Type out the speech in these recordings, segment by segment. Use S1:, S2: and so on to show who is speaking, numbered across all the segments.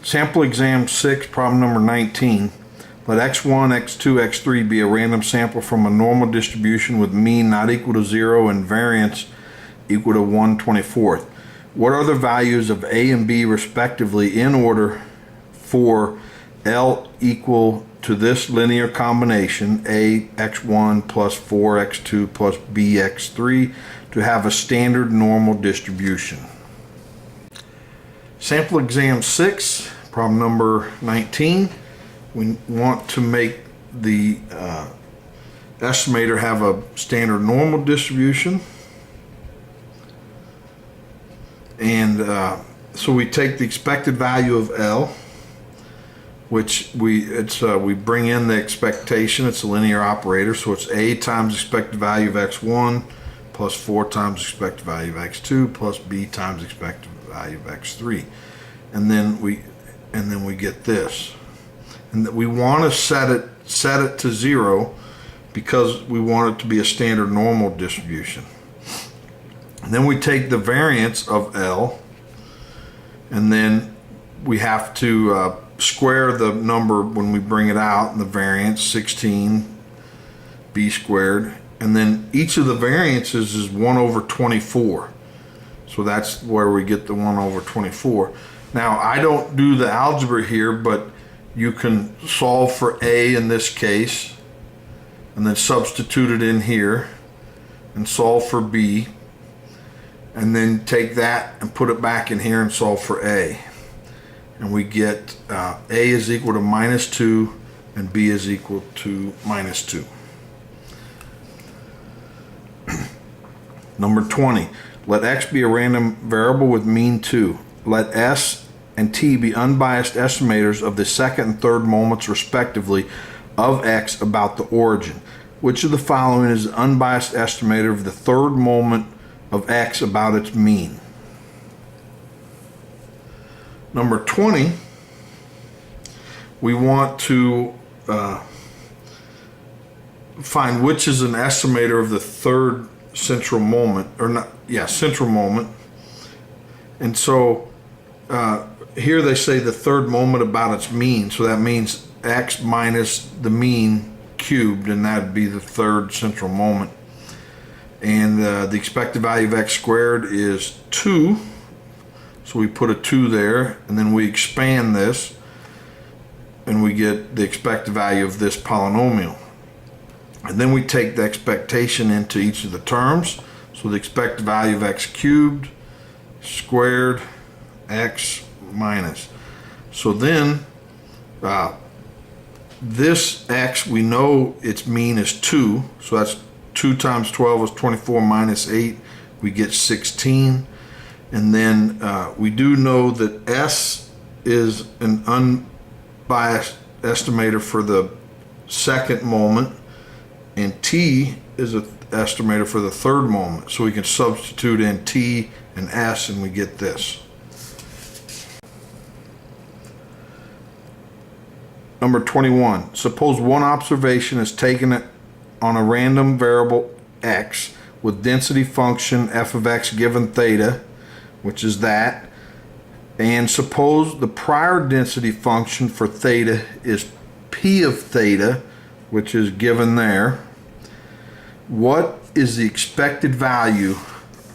S1: Sample exam 6, problem number 19. Let x1, x2, x3 be a random sample from a normal distribution with mean not equal to 0 and variance equal to 1/24. What are the values of a and b respectively in order for L equal to this linear combination a x1 plus 4x2 plus b x3 to have a standard normal distribution? Sample exam 6, problem number 19. We want to make the estimator have a standard normal distribution. And so we take the expected value of L, which we bring in the expectation. It's a linear operator, so it's a times expected value of x1 plus 4 times expected value of x2 plus b times expected value of x3, and then we get this. And we want to set it to 0 because we want it to be a standard normal distribution. And then we take the variance of L, and then we have to square the number when we bring it out, and the variance 16 b squared, and then each of the variances is 1/24. So that's where we get the 1/24. Now I don't do the algebra here, but you can solve for a in this case and then substitute it in here and solve for b, and then take that and put it back in here and solve for a, and we get a is equal to -2 and b is equal to -2. Number 20, let x be a random variable with mean 2. Let s and t be unbiased estimators of the second and third moments respectively of x about the origin. Which of the following is an unbiased estimator of the third moment of x about its mean? Number 20, we want to find which is an estimator of the third central moment, or not, yeah, central moment. And so here they say the third moment about its mean, so that means x minus the mean cubed, and that'd be the third central moment. And the expected value of x squared is 2, so we put a 2 there, and then we expand this and we get the expected value of this polynomial. And then we take the expectation into each of the terms, so the expected value of x cubed squared x minus. So then this x, we know its mean is 2, so that's 2 times 12 is 24 minus 8, we get 16. And then we do know that s is an unbiased estimator for the second moment, and t is an estimator for the third moment, so we can substitute in t and s and we get this. Number 21, suppose one observation is taken on a random variable x with density function f of x given theta, which is that, and suppose the prior density function for theta is p of theta, which is given there. What is the expected value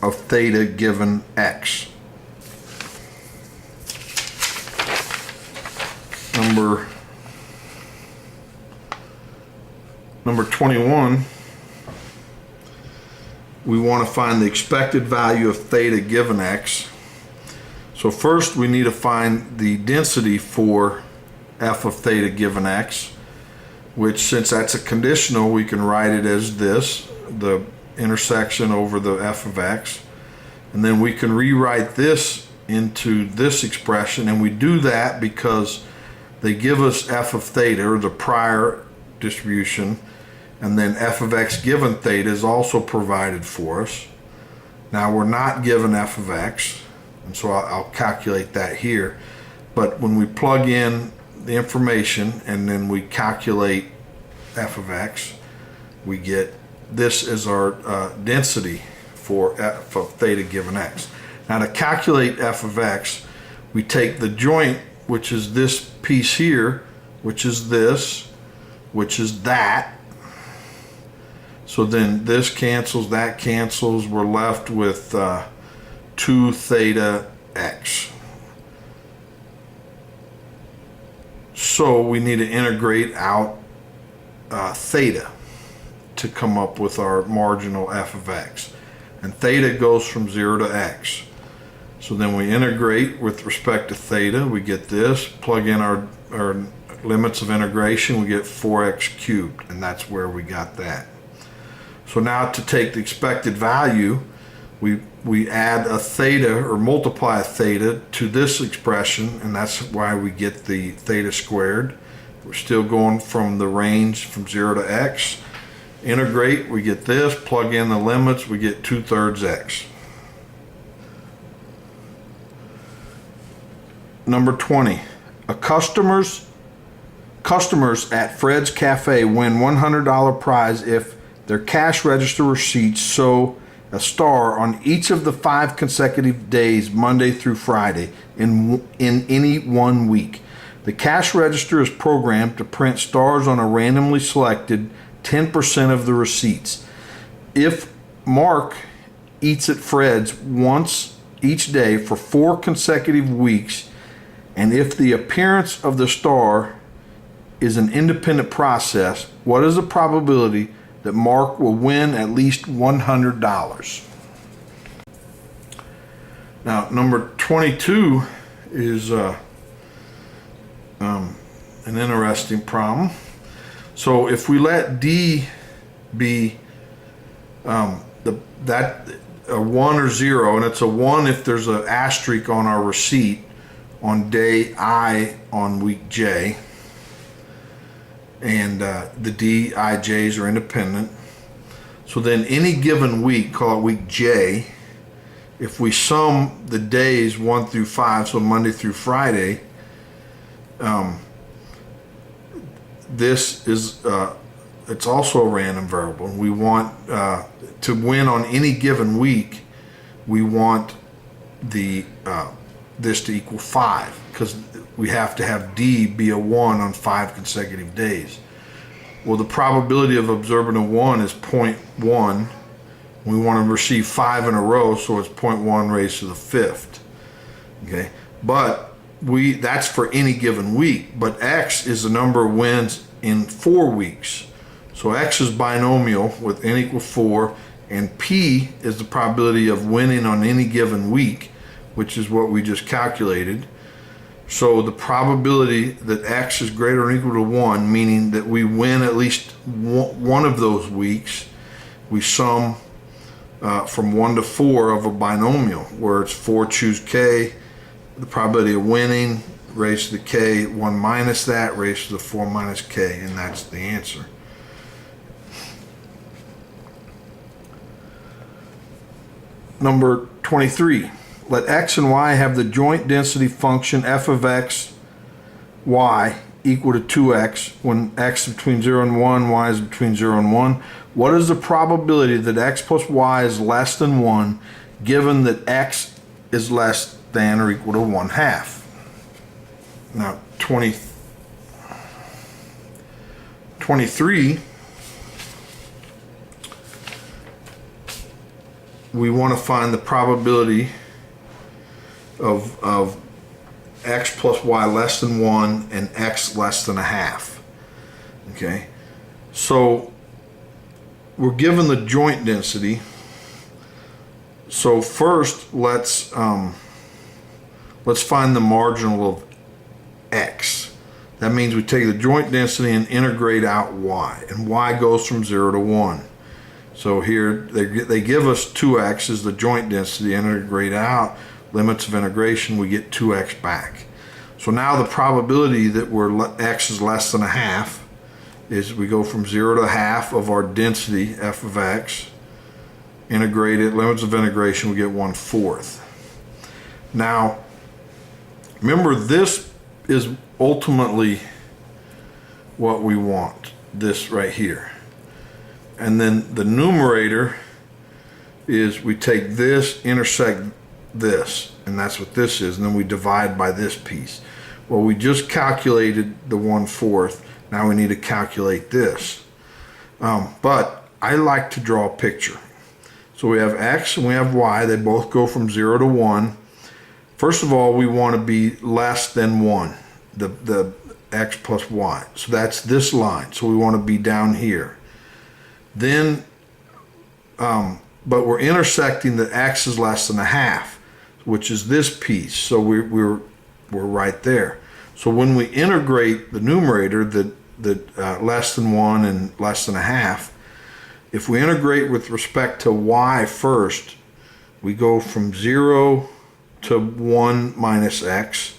S1: of theta given x? Number 21, we want to find the expected value of theta given x. So first we need to find the density for f of theta given x, which, since that's a conditional, we can write it as this, the intersection over the f of x. And then we can rewrite this into this expression, and we do that because they give us f of theta, or the prior distribution, and then f of x given theta is also provided for us. Now we're not given f of x, and so I'll calculate that here. But when we plug in the information and then we calculate f of x, we get this as our density for f of theta given x. Now to calculate f of x, we take the joint which is this piece here, which is this, which is that. So then this cancels, that cancels. We're left with 2 theta x. So we need to integrate out theta to come up with our marginal f of x. And theta goes from 0 to x. So then we integrate with respect to theta. We get this, plug in our limits of integration, we get 4x cubed, and that's where we got that. So now to take the expected value, we add a theta or multiply a theta to this expression, and that's why we get the theta squared. We're still going from the range from 0 to x. Integrate, we get this, plug in the limits, we get 2/3 x. Number 20, customers at Fred's Cafe win $100 prize if their cash register receipts show a star on each of the 5 consecutive days, Monday through Friday, in any 1 week. The cash register is programmed to print stars on a randomly selected 10% of the receipts. If Mark eats at Fred's once each day for 4 consecutive weeks, and if the appearance of the star is an independent process, what is the probability that Mark will win at least $100? Now, number 22 is an interesting problem. So if we let D be a 1 or 0, and it's a 1 if there's an asterisk on our receipt on day I on week J, and the D, I, J's are independent. So then any given week, call it week J, if we sum the days 1 through 5, so Monday through Friday, this is it's also a random variable. We want to win on any given week, we want the this to equal 5, because we have to have D be a 1 on 5 consecutive days. Well, the probability of observing a 1 is 0.1. We want to receive 5 in a row, so it's 0.1 raised to the 5th. Okay, but that's for any given week. But X is the number of wins in 4 weeks. So X is binomial with n equals 4, and P is the probability of winning on any given week, which is what we just calculated. So the probability that X is greater or equal to 1, meaning that we win at least one of those weeks, we sum from 1 to 4 of a binomial, where it's 4 choose K, the probability of winning raised to the K, 1 minus that raised to the 4 minus K, and that's the answer. Number 23. Let x and y have the joint density function f of x, y equal to 2x when x is between 0 and 1, y is between 0 and 1. What is the probability that x plus y is less than 1 given that x is less than or equal to 1/2? Now 23, we want to find the probability of x plus y less than 1 and x less than 1/2. Okay, so we're given the joint density. So first let's find the marginal of x. That means we take the joint density and integrate out y, and y goes from 0 to 1. So here they give us 2x as the joint density, integrate out, limits of integration, we get 2x back. So now the probability that x is less than 1/2 is we go from 0 to 1/2 of our density f of x, integrate it, limits of integration, we get 1/4. Now remember, this is ultimately what we want, this right here. And then the numerator is we take this, intersect this, and that's what this is, and then we divide by this piece. Well, we just calculated the 1/4. Now we need to calculate this. But I like to draw a picture. So we have x and we have y. They both go from 0 to 1. First of all, we want to be less than 1, the x plus y. So that's this line. So we want to be down here. Then, but we're intersecting the x is less than a half, which is this piece. So we're right there. So when we integrate the numerator, the less than 1 and less than a half, if we integrate with respect to y first, we go from 0 to 1 minus x,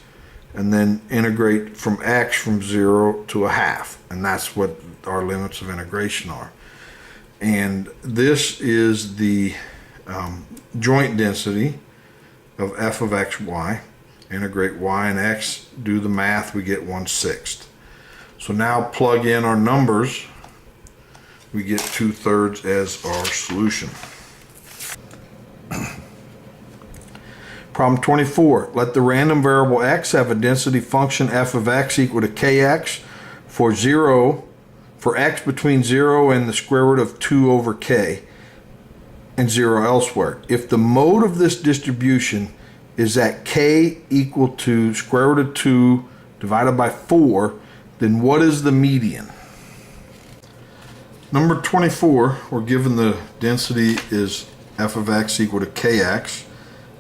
S1: and then integrate from x from 0 to a half. And that's what our limits of integration are. And this is the joint density of f of x, y. Integrate y and x, do the math, we get 1/6. So now plug in our numbers, we get 2/3 as our solution. Problem 24, let the random variable x have a density function f of x equal to kx for x between 0 and the square root of 2 over k and 0 elsewhere. If the mode of this distribution is that k equal to square root of 2 divided by 4, then what is the median? Number 24, we're given the density is f of x equal to kx,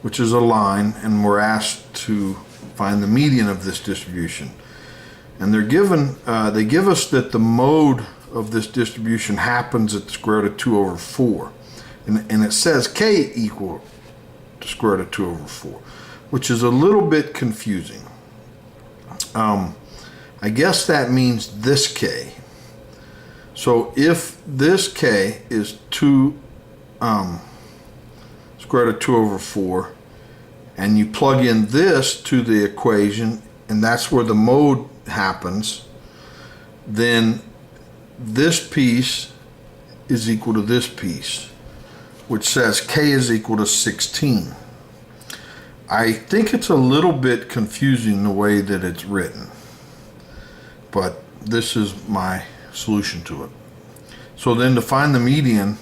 S1: which is a line, and we're asked to find the median of this distribution. And they're given, they give us that the mode of this distribution happens at the square root of 2 over 4. And it says k equal to square root of 2 over 4, which is a little bit confusing. I guess that means this k. So if this k is 2 square root of 2 over 4, and you plug in this to the equation, and that's where the mode happens, then this piece is equal to this piece, which says k is equal to 16. I think it's a little bit confusing the way that it's written, but this is my solution to it. So then to find the median,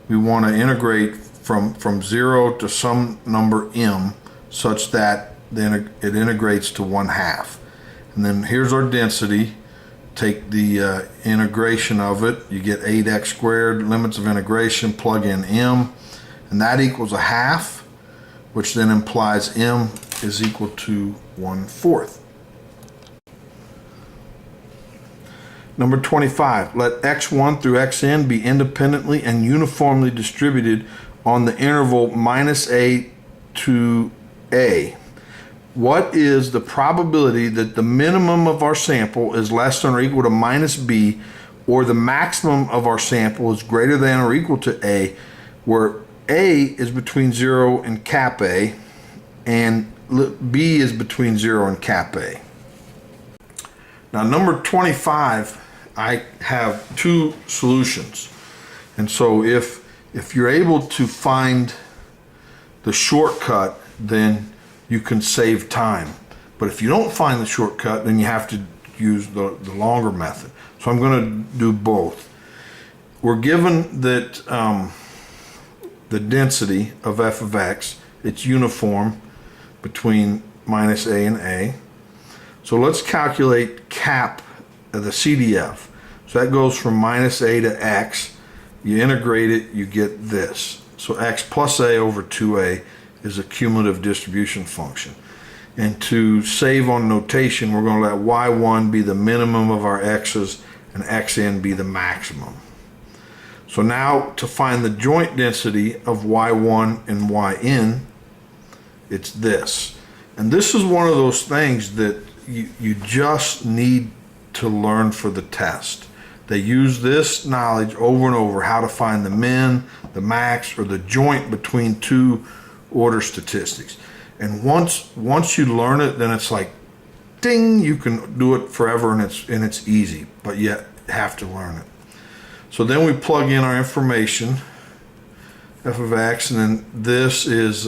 S1: we want to integrate from 0 to some number m such that then it integrates to 1/2. And then here's our density. Take the integration of it, you get 8x squared, limits of integration, plug in m, and that equals 1/2, which then implies m is equal to 1/4. Number 25, let x1 through xn be independently and uniformly distributed on the interval minus a to a. What is the probability that the minimum of our sample is less than or equal to minus b, or the maximum of our sample is greater than or equal to a, where a is between 0 and cap a, and b is between 0 and cap a? Now, number 25, I have two solutions. And so if you're able to find the shortcut, then you can save time. But if you don't find the shortcut, then you have to use the longer method. So I'm going to do both. We're given that the density of f of x, it's uniform between minus a and a. So let's calculate cap of the CDF. So that goes from minus a to x. You integrate it, you get this. So x plus a over 2a is a cumulative distribution function. And to save on notation, we're going to let y1 be the minimum of our x's and xn be the maximum. So now to find the joint density of y1 and yn, it's this. And this is one of those things that you just need to learn for the test. They use this knowledge over and over, how to find the min, the max, or the joint between two order statistics. And once you learn it, then it's like, ding, you can do it forever, and it's easy, but yet have to learn it. So then we plug in our information, f of x, and then this is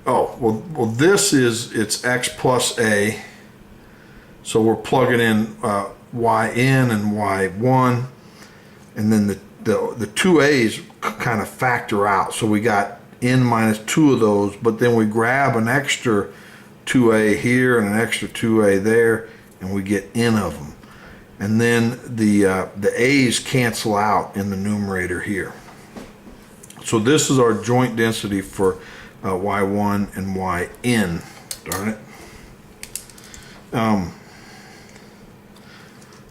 S1: Oh, well, this is, it's x plus a. So we're plugging in yn and y1, and then the two a's kind of factor out. So we got n minus 2 of those, but then we grab an extra 2a here and an extra 2a there, and we get n of them. And then the a's cancel out in the numerator here. So this is our joint density for y1 and yn. Darn it.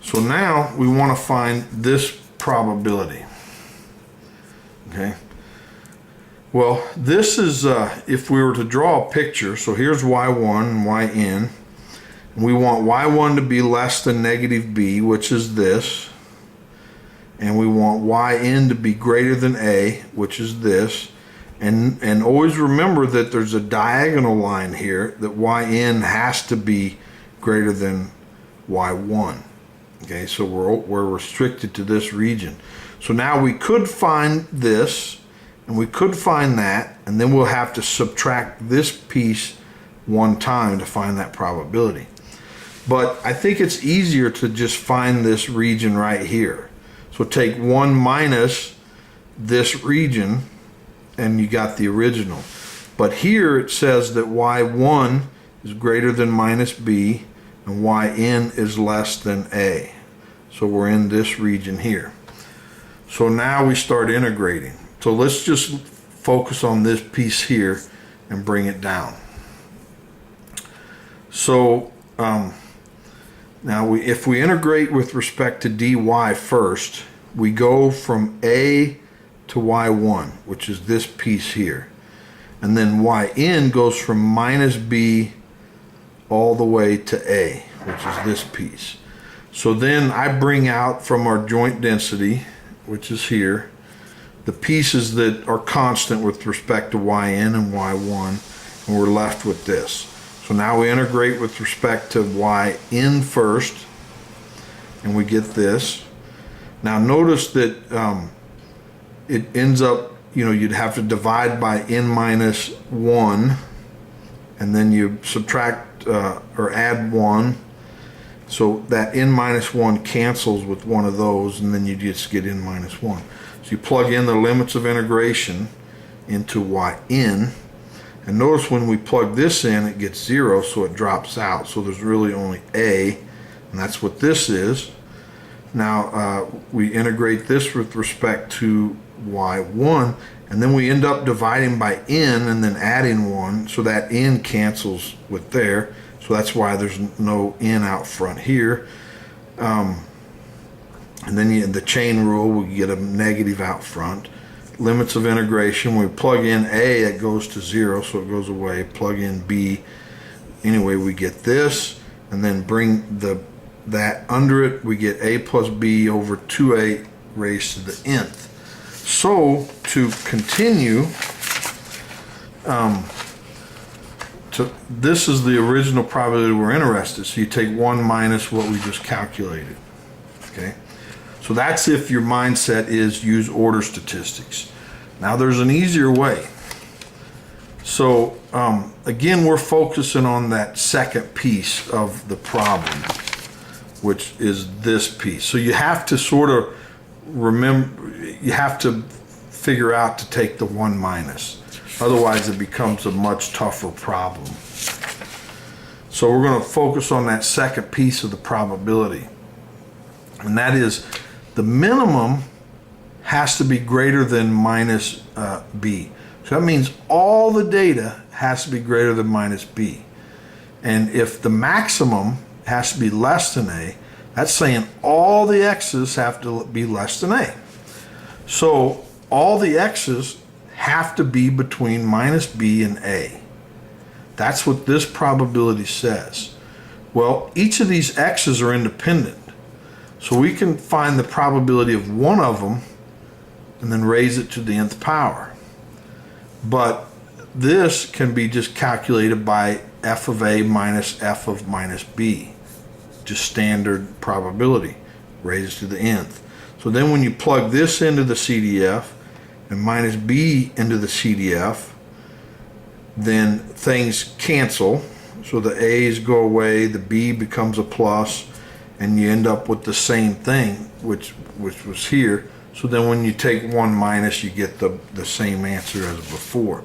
S1: So now we want to find this probability. Okay. Well, this is if we were to draw a picture. So here's y1 and yn. And we want y1 to be less than negative b, which is this. And we want yn to be greater than a, which is this. And always remember that there's a diagonal line here, that yn has to be greater than y1. Okay, so we're restricted to this region. So now we could find this, and we could find that, and then we'll have to subtract this piece one time to find that probability. But I think it's easier to just find this region right here. So take 1 minus this region, and you got the original. But here it says that y1 is greater than minus b, and yn is less than a. So we're in this region here. So now we start integrating. So let's just focus on this piece here and bring it down. So now if we integrate with respect to dy first, we go from a to y1, which is this piece here. And then yn goes from minus b all the way to a, which is this piece. So then I bring out from our joint density, which is here, the pieces that are constant with respect to yn and y1, and we're left with this. So now we integrate with respect to yn first, and we get this. Now notice that it ends up, you'd have to divide by n minus 1, and then you subtract or add 1. So that n minus 1 cancels with one of those, and then you just get n minus 1. So you plug in the limits of integration into yn, and notice when we plug this in, it gets 0, so it drops out. So there's really only a, and that's what this is. Now we integrate this with respect to y1, and then we end up dividing by n and then adding 1, so that n cancels with there. So that's why there's no n out front here. And then the chain rule, we get a negative out front. Limits of integration, we plug in a, it goes to 0, so it goes away. Plug in b. Anyway, we get this, and then bring that under it, we get a plus b over 2a raised to the nth. So to continue, this is the original probability we're interested. So you take 1 minus what we just calculated. Okay, so that's if your mindset is use order statistics. Now there's an easier way. So again, we're focusing on that second piece of the problem, which is this piece. So you have to sort of remember, you have to figure out to take the 1 minus. Otherwise it becomes a much tougher problem. So we're going to focus on that second piece of the probability. And that is the minimum has to be greater than minus b. So that means all the data has to be greater than minus b. And if the maximum has to be less than a, that's saying all the x's have to be less than a. So all the x's have to be between minus b and a. That's what this probability says. Well, each of these x's are independent. So we can find the probability of one of them and then raise it to the nth power. But this can be just calculated by f of a minus f of minus b. Just standard probability, raised to the nth. So then when you plug this into the CDF and minus b into the CDF, then things cancel. So the A's go away, the B becomes a plus, and you end up with the same thing, which was here. So then when you take 1 minus, you get the same answer as before.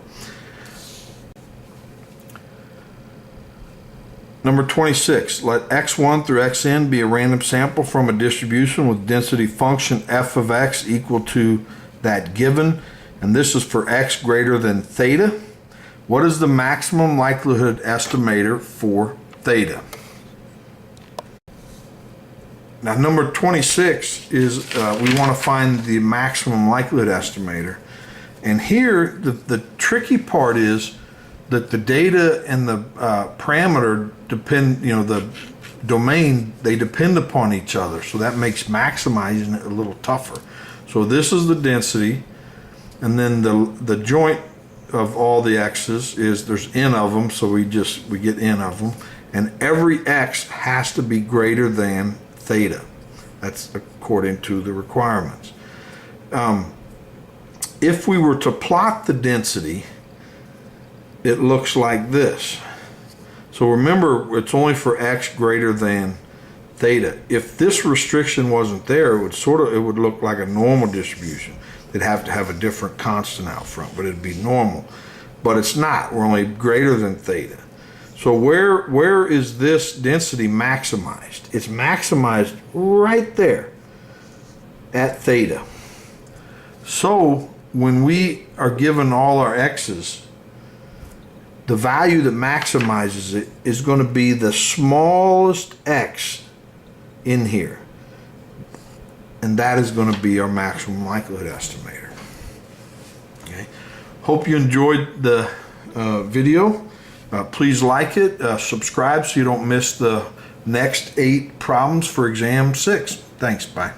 S1: Number 26, let x1 through xn be a random sample from a distribution with density function f of x equal to that given, and this is for x greater than theta. What is the maximum likelihood estimator for theta? Now number 26 is we want to find the maximum likelihood estimator, and here the tricky part is that the data and the parameter depend, the domain, they depend upon each other. So that makes maximizing it a little tougher. So this is the density, and then the joint of all the x's is there's n of them, so we get n of them, and every x has to be greater than theta. That's according to the requirements. If we were to plot the density, it looks like this. So remember, it's only for x greater than theta. If this restriction wasn't there, it would look like a normal distribution. They'd have to have a different constant out front, but it'd be normal. But it's not. We're only greater than theta. So where is this density maximized? It's maximized right there at theta. So when we are given all our x's, the value that maximizes it is going to be the smallest x in here. And that is going to be our maximum likelihood estimator. Okay. Hope you enjoyed the video. Please like it, subscribe so you don't miss the next 8 problems for exam 6. Thanks, bye.